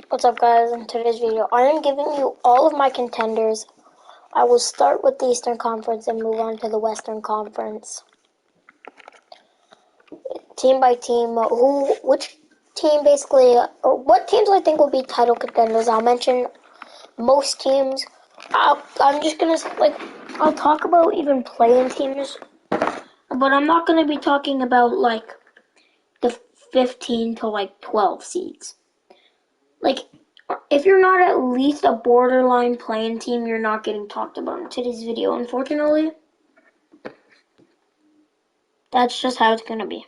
What's up, guys? In today's video, I am giving you all of my contenders. I will start with the Eastern Conference and move on to the Western Conference. Team by team, which team basically, or what teams I think will be title contenders. I'll mention most teams. I'm just gonna, I'll talk about even play-in teams, but I'm not gonna be talking about, the 15 to, 12 seeds. If you're not at least a borderline playing team, you're not getting talked about in today's video, unfortunately. That's just how it's going to be.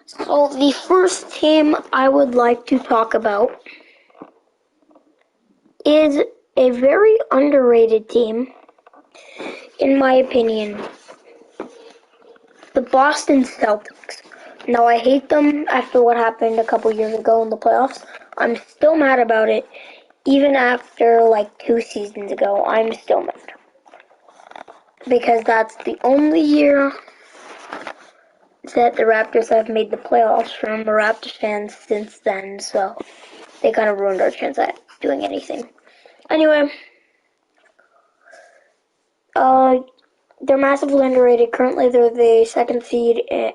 So the first team I would like to talk about is a very underrated team, in my opinion. The Boston Celtics. Now, I hate them after what happened a couple years ago in the playoffs. I'm still mad about it. Even after, 2 seasons ago, I'm still mad. Because that's the only year that the Raptors have made the playoffs from the Raptors fans since then, so they kind of ruined our chance at doing anything. Anyway, they're massively underrated. Currently, they're the second seed, the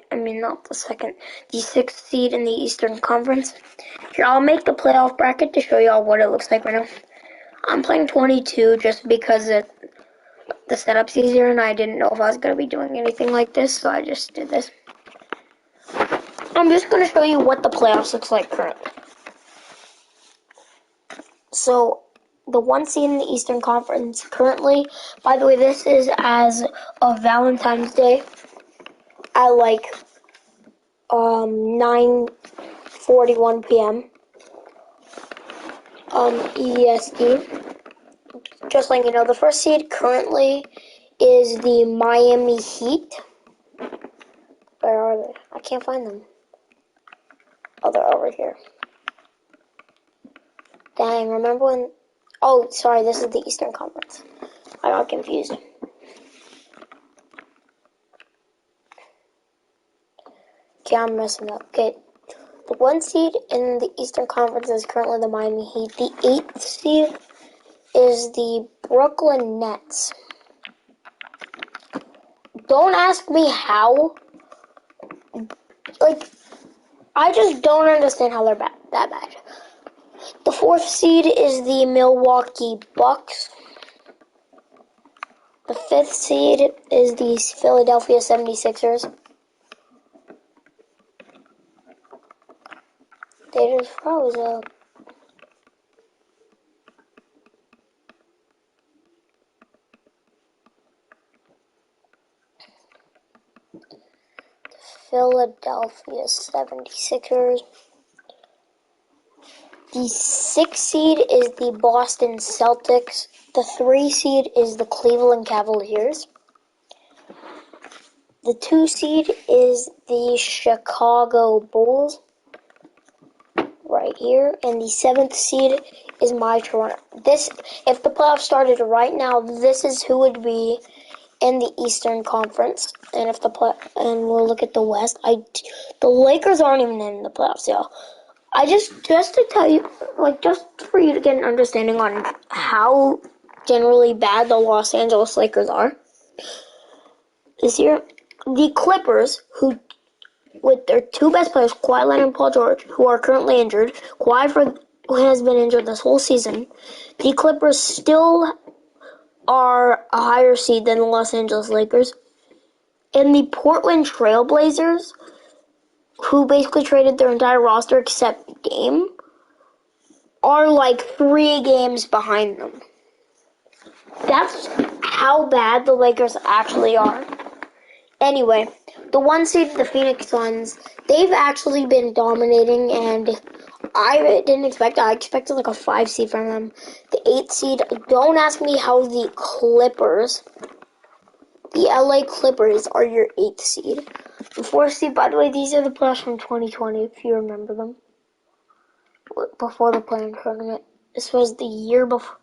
sixth seed in the Eastern Conference. Here, I'll make the playoff bracket to show y'all what it looks like right now. I'm playing 22 just because the setup's easier, and I didn't know if I was going to be doing anything like this, so I just did this. I'm just going to show you what the playoffs looks like currently. So, the 1 seed in the Eastern Conference currently, by the way, this is as of Valentine's Day at 9:41 p.m. EST. Just letting you know, the first seed currently is the Miami Heat. Where are they? I can't find them. Oh, they're over here. Dang, remember when... Oh, sorry, this is the Eastern Conference. I got confused. Okay, I'm messing up. Okay, the 1 seed in the Eastern Conference is currently the Miami Heat. The 8th seed is the Brooklyn Nets. Don't ask me how. I just don't understand how they're that bad. The 4th seed is the Milwaukee Bucks. The 5th seed is the Philadelphia 76ers. They just froze up. Philadelphia 76ers. The 6th seed is the Boston Celtics. The 3 seed is the Cleveland Cavaliers. The 2 seed is the Chicago Bulls. Right here. And the 7th seed is my Toronto. If the playoffs started right now, this is who would be in the Eastern Conference. And we'll look at the West. The Lakers aren't even in the playoffs, y'all. Just to tell you, just for you to get an understanding on how generally bad the Los Angeles Lakers are this year, the Clippers, who with their 2 best players, Kawhi Leonard and Paul George, who are currently injured, Kawhi has been injured this whole season, the Clippers still are a higher seed than the Los Angeles Lakers. And the Portland Trail Blazers, who basically traded their entire roster except Dame, are 3 games behind them. That's how bad the Lakers actually are. Anyway, the 1 seed, the Phoenix Suns, they've actually been dominating, and I didn't expect it. I expected a 5 seed from them. The 8th seed, don't ask me how the LA Clippers are your 8th seed. The 4th seed, by the way, these are the players from 2020, if you remember them. Before the play-in tournament. This was the year before.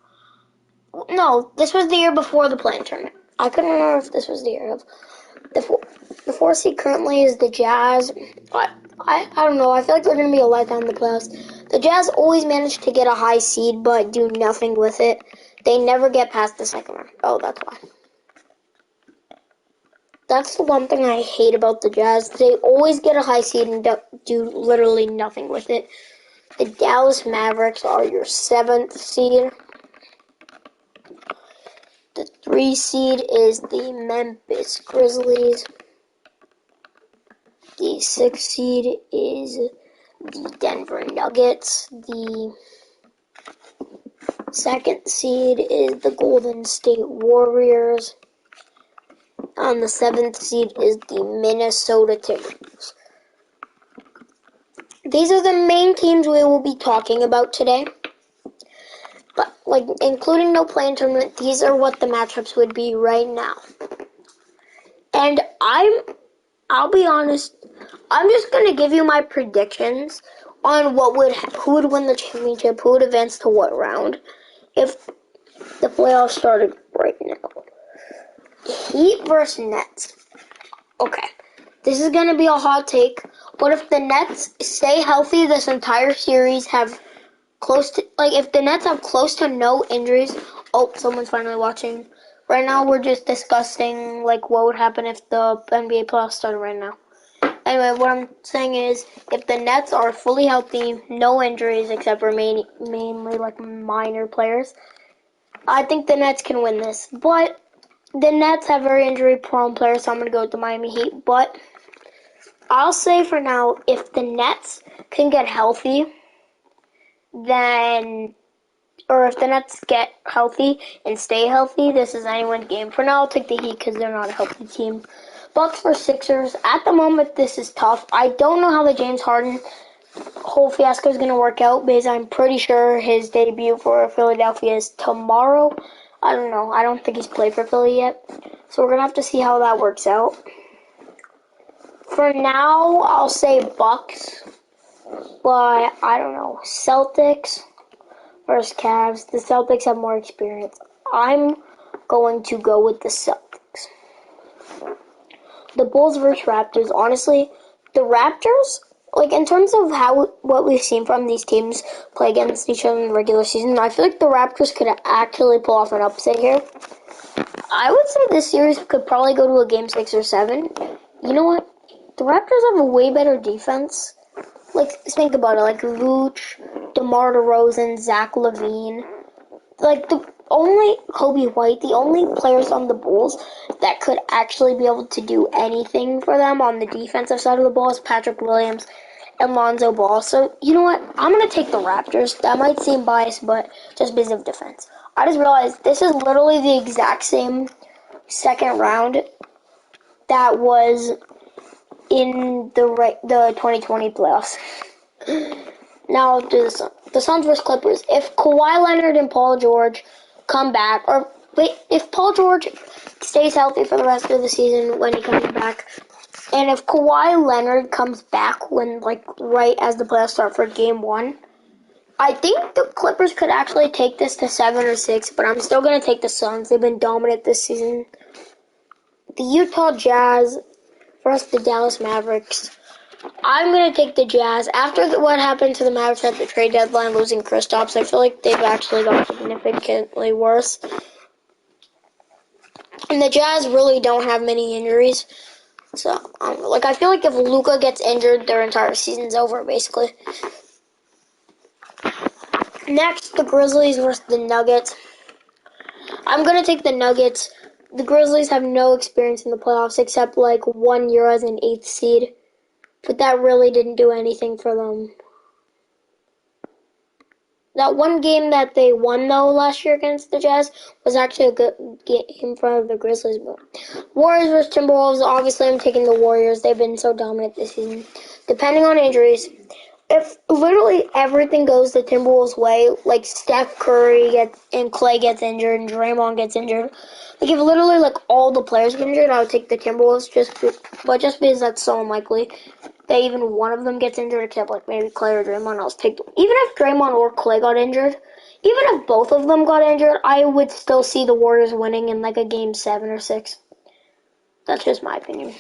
No, this was the year before the play-in tournament. I couldn't remember if this was the year of. The 4 seed currently is the Jazz. I don't know. I feel like they're going to be a letdown in the playoffs. The Jazz always manage to get a high seed, but do nothing with it. They never get past the second round. Oh, that's why. That's the one thing I hate about the Jazz. They always get a high seed and do literally nothing with it. The Dallas Mavericks are your 7th seed. The 3 seed is the Memphis Grizzlies. The 6th seed is the Denver Nuggets. The 2nd seed is the Golden State Warriors. And the 7th seed is the Minnesota Timberwolves. These are the main teams we will be talking about today. But, including no play-in tournament, these are what the matchups would be right now. And I'll be honest, I'm just going to give you my predictions on who would win the championship, who would advance to what round, if the playoffs started right now. Heat versus Nets. Okay, this is going to be a hot take. What if the Nets stay healthy this entire series, have close to, if the Nets have close to no injuries? Oh, someone's finally watching. Right now, we're just discussing, what would happen if the NBA playoffs started right now. Anyway, what I'm saying is, if the Nets are fully healthy, no injuries except for mainly, minor players, I think the Nets can win this. But the Nets have very injury-prone players, so I'm going to go with the Miami Heat. But I'll say for now, if the Nets can get healthy, if the Nets get healthy and stay healthy, this is anyone's game. For now, I'll take the Heat because they're not a healthy team. Bucks for Sixers. At the moment, this is tough. I don't know how the James Harden whole fiasco is going to work out because I'm pretty sure his debut for Philadelphia is tomorrow. I don't know. I don't think he's played for Philly yet. So we're going to have to see how that works out. For now, I'll say Bucks. But I don't know. Celtics versus Cavs. The Celtics have more experience. I'm going to go with the Celtics. The Bulls versus Raptors. Honestly, the Raptors, in terms of what we've seen from these teams play against each other in the regular season, I feel like the Raptors could actually pull off an upset here. I would say this series could probably go to a game 6 or 7. You know what? The Raptors have a way better defense. Think about it. Vooch, DeMar DeRozan, Zach LaVine. Kobe White, the only players on the Bulls that could actually be able to do anything for them on the defensive side of the ball is Patrick Williams and Lonzo Ball. So, you know what? I'm going to take the Raptors. That might seem biased, but just because of defense. I just realized this is literally the exact same second round that was in the 2020 playoffs. Now I'll do the Suns versus Clippers. If Kawhi Leonard and Paul George come back, if Paul George stays healthy for the rest of the season when he comes back, and if Kawhi Leonard comes back when right as the playoffs start for Game 1, I think the Clippers could actually take this to 7 or 6, but I'm still going to take the Suns. They've been dominant this season. The Utah Jazz versus the Dallas Mavericks. I'm going to take the Jazz. After what happened to the Mavericks at the trade deadline, losing Kristaps, I feel like they've actually got significantly worse. And the Jazz really don't have many injuries. So, I feel like if Luka gets injured, their entire season's over, basically. Next, the Grizzlies versus the Nuggets. I'm going to take the Nuggets. The Grizzlies have no experience in the playoffs except 1 year as an 8th seed. But that really didn't do anything for them. That one game that they won, though, last year against the Jazz was actually a good game for the Grizzlies. But Warriors versus Timberwolves, obviously I'm taking the Warriors. They've been so dominant this season. Depending on injuries, if literally everything goes the Timberwolves' way, Steph Curry and Clay gets injured and Draymond gets injured, if literally all the players get injured, I would take the Timberwolves just because that's so unlikely that even one of them gets injured, except maybe Clay or Draymond. I'll take them. Even if Draymond or Clay got injured, even if both of them got injured, I would still see the Warriors winning in a game 7 or 6. That's just my opinion.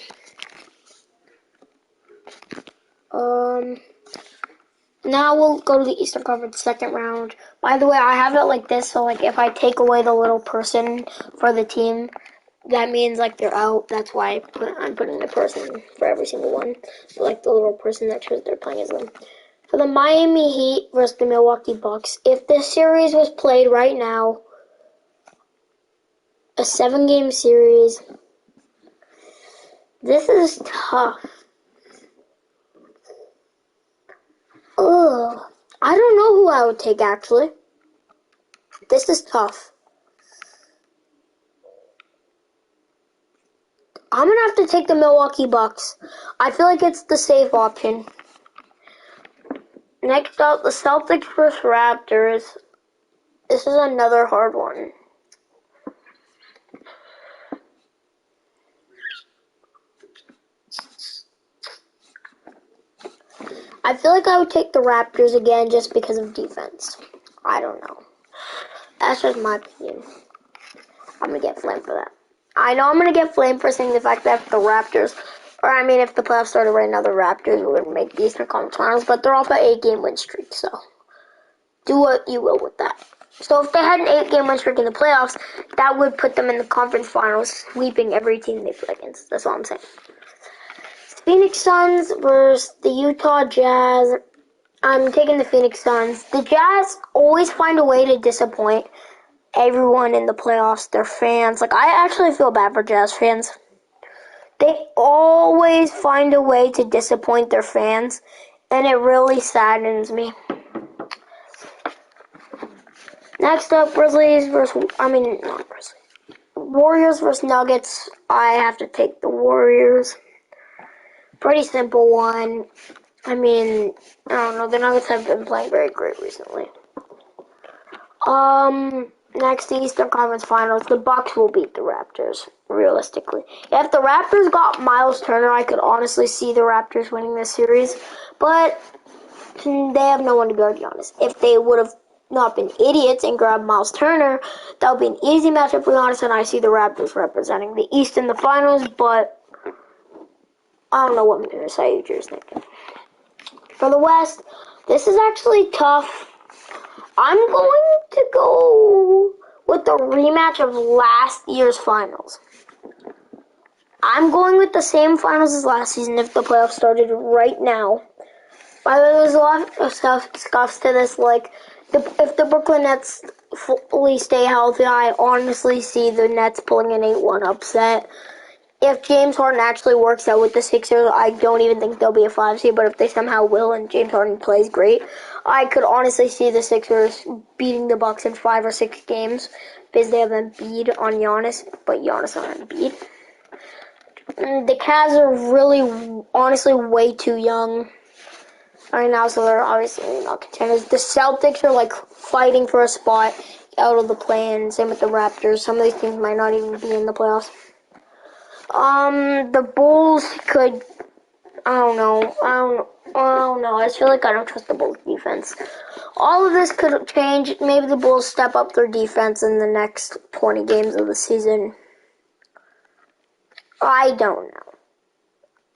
Now we'll go to the Eastern Conference second round. By the way, I have it like this, so like if I take away the little person for the team, that means like they're out. That's why I'm putting the person for every single one. So like the little person that shows they're playing as them. For the Miami Heat versus the Milwaukee Bucks, if this series was played right now, a 7-game series, this is tough. Ugh. I don't know who I would take, actually. This is tough. I'm going to have to take the Milwaukee Bucks. I feel like it's the safe option. Next up, the Celtics versus Raptors. This is another hard one. I feel like I would take the Raptors again just because of defense. I don't know. That's just my opinion. I'm going to get flamed for that. I know I'm going to get flamed for saying the fact that if the Raptors, or I mean if the playoffs started right now, the Raptors would make the Eastern Conference Finals, but they're off an 8-game win streak, so do what you will with that. So if they had an 8-game win streak in the playoffs, that would put them in the conference finals, sweeping every team they play against. That's all I'm saying. Phoenix Suns versus the Utah Jazz. I'm taking the Phoenix Suns. The Jazz always find a way to disappoint everyone in the playoffs, their fans. Like, I actually feel bad for Jazz fans. They always find a way to disappoint their fans, and it really saddens me. Next up, Warriors versus Nuggets. I have to take the Warriors. Pretty simple one. I mean, I don't know. The Nuggets have been playing very great recently. Next, the Eastern Conference Finals. The Bucks will beat the Raptors, realistically. If the Raptors got Miles Turner, I could honestly see the Raptors winning this series. But they have no one to guard Giannis. If they would have not been idiots and grabbed Miles Turner, that would be an easy matchup for Giannis, and I see the Raptors representing the East in the Finals, but I don't know what Mr. Sayuji is thinking. For the West, this is actually tough. I'm going to go with the rematch of last year's finals. I'm going with the same finals as last season if the playoffs started right now. By the way, there's a lot of scuffs to this, like, if the Brooklyn Nets fully stay healthy, I honestly see the Nets pulling an 8-1 upset. If James Harden actually works out with the Sixers, I don't even think they'll be a 5 seed, but if they somehow will and James Harden plays great, I could honestly see the Sixers beating the Bucks in 5 or 6 games because they have Embiid on Giannis, but Giannis on Embiid. The Cavs are really, honestly, way too young right now, so they're obviously not contenders. The Celtics are, like, fighting for a spot out of the play-in. Same with the Raptors. Some of these teams might not even be in the playoffs. The Bulls could, I don't know. I just feel like I don't trust the Bulls defense. All of this could change. Maybe the Bulls step up their defense in the next 20 games of the season. I don't know.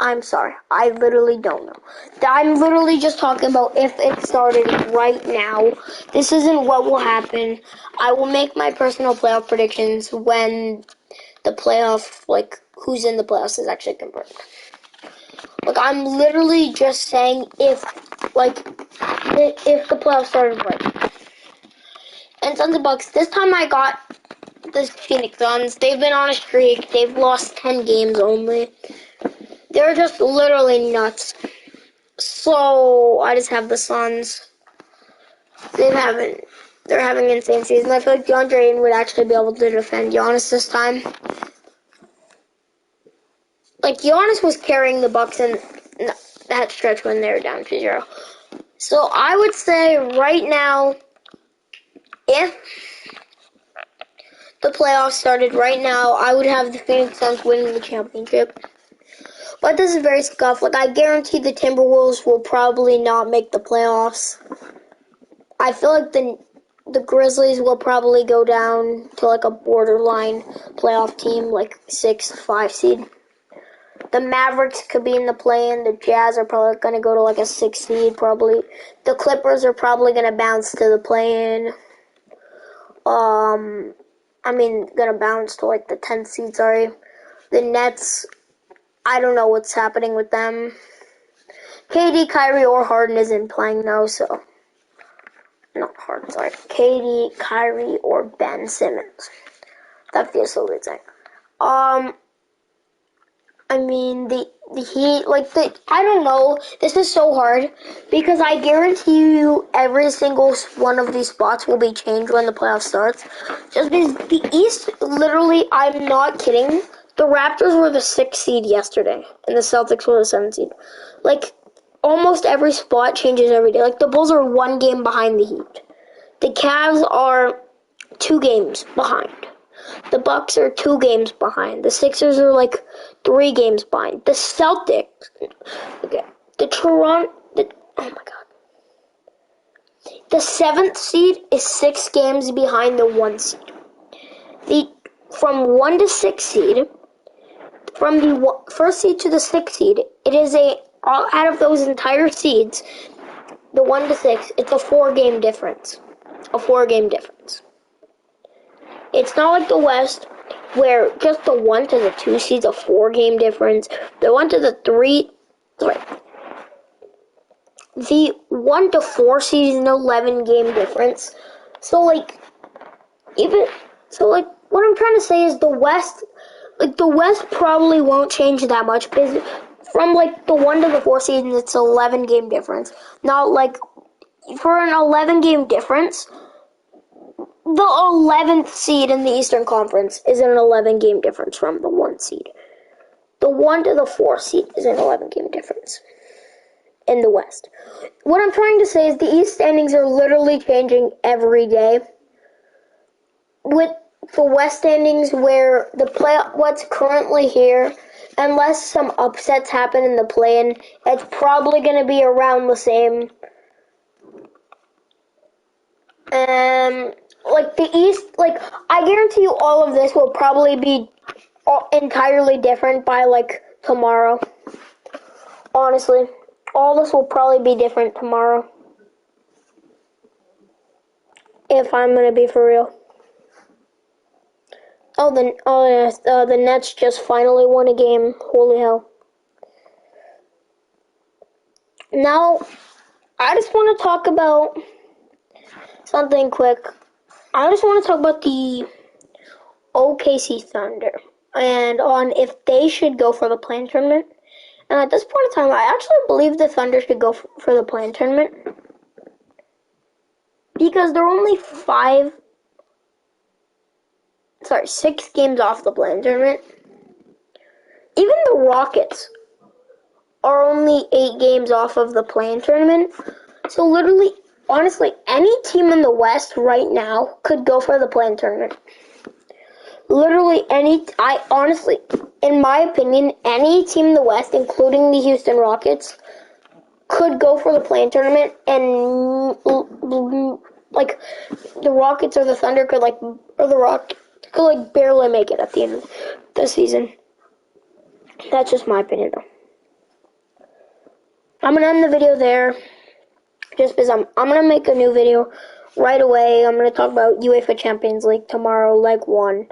I'm sorry. I literally don't know. I'm literally just talking about if it started right now. This isn't what will happen. I will make my personal playoff predictions when the playoff, like, who's in the playoffs is actually confirmed. Like, I'm literally just saying if the playoffs started right. And Suns and Bucks, this time I got the Phoenix Suns. They've been on a streak. They've lost 10 games only. They're just literally nuts. So, I just have the Suns. They're having an insane season. I feel like DeAndre Ayton would actually be able to defend Giannis this time. Like, Giannis was carrying the Bucks in that stretch when they were down 2-0. So, I would say right now, if the playoffs started right now, I would have the Phoenix Suns winning the championship. But this is very scuffed. Like, I guarantee the Timberwolves will probably not make the playoffs. I feel like the Grizzlies will probably go down to, like, a borderline playoff team, like 6-5 seed. The Mavericks could be in the play-in. The Jazz are probably going to go to like a 6 seed, probably. The Clippers are probably going to bounce to the play-in. Going to bounce to like the 10th seed, sorry. The Nets, I don't know what's happening with them. KD, Kyrie, or Harden isn't playing now, so. Not Harden, sorry. KD, Kyrie, or Ben Simmons. That feels so weird saying. The Heat, I don't know. This is so hard because I guarantee you every single one of these spots will be changed when the playoff starts. Just because the East, literally, I'm not kidding. The Raptors were the 6th seed yesterday, and the Celtics were the 7th seed. Almost every spot changes every day. The Bulls are 1 game behind the Heat. The Cavs are 2 games behind. The Bucks are 2 games behind. The Sixers are 3 games behind. The Celtics, okay. Oh my god. The 7th seed is 6 games behind the 1 seed. From 1 to 6 seed, from the 1st seed to the 6th seed, it is out of those entire seeds, the 1 to 6, it's a 4-game difference. A 4-game difference. It's not like the West, where just the 1 to the 2 seeds a 4-game difference. The 1 to the 3, the 1 to 4 seed is an 11-game difference. What I'm trying to say is the West probably won't change that much because from the 1 to the 4 seed, it's an 11-game difference. Now, for an 11-game difference, the 11th seed in the Eastern Conference is an 11-game difference from the 1 seed. The 1 to the 4 seed is an 11-game difference in the West. What I'm trying to say is the East standings are literally changing every day. With the West standings where what's currently here, unless some upsets happen in the play-in, it's probably going to be around the same. The East, I guarantee you all of this will probably be entirely different by, tomorrow. Honestly. All this will probably be different tomorrow. If I'm gonna be for real. The Nets just finally won a game. Holy hell. Now, I just want to talk about something quick. I just want to talk about the OKC Thunder and on if they should go for the play-in tournament. And at this point in time, I actually believe the Thunder should go for the play-in tournament because they're only 6 games off the play-in tournament. Even the Rockets are only 8 games off of the play-in tournament. So literally, honestly, any team in the West right now could go for the play-in tournament. Literally in my opinion, any team in the West, including the Houston Rockets, could go for the play-in tournament, and the Rockets or the Thunder could barely make it at the end of the season. That's just my opinion, though. I'm gonna end the video there, just because I'm gonna make a new video right away. I'm gonna talk about UEFA Champions League tomorrow, leg 1.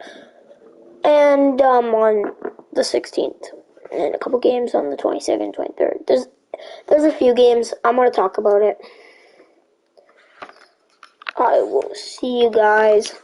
And on the 16th, and a couple games on the 22nd, 23rd. There's a few games. I'm going to talk about it. I will see you guys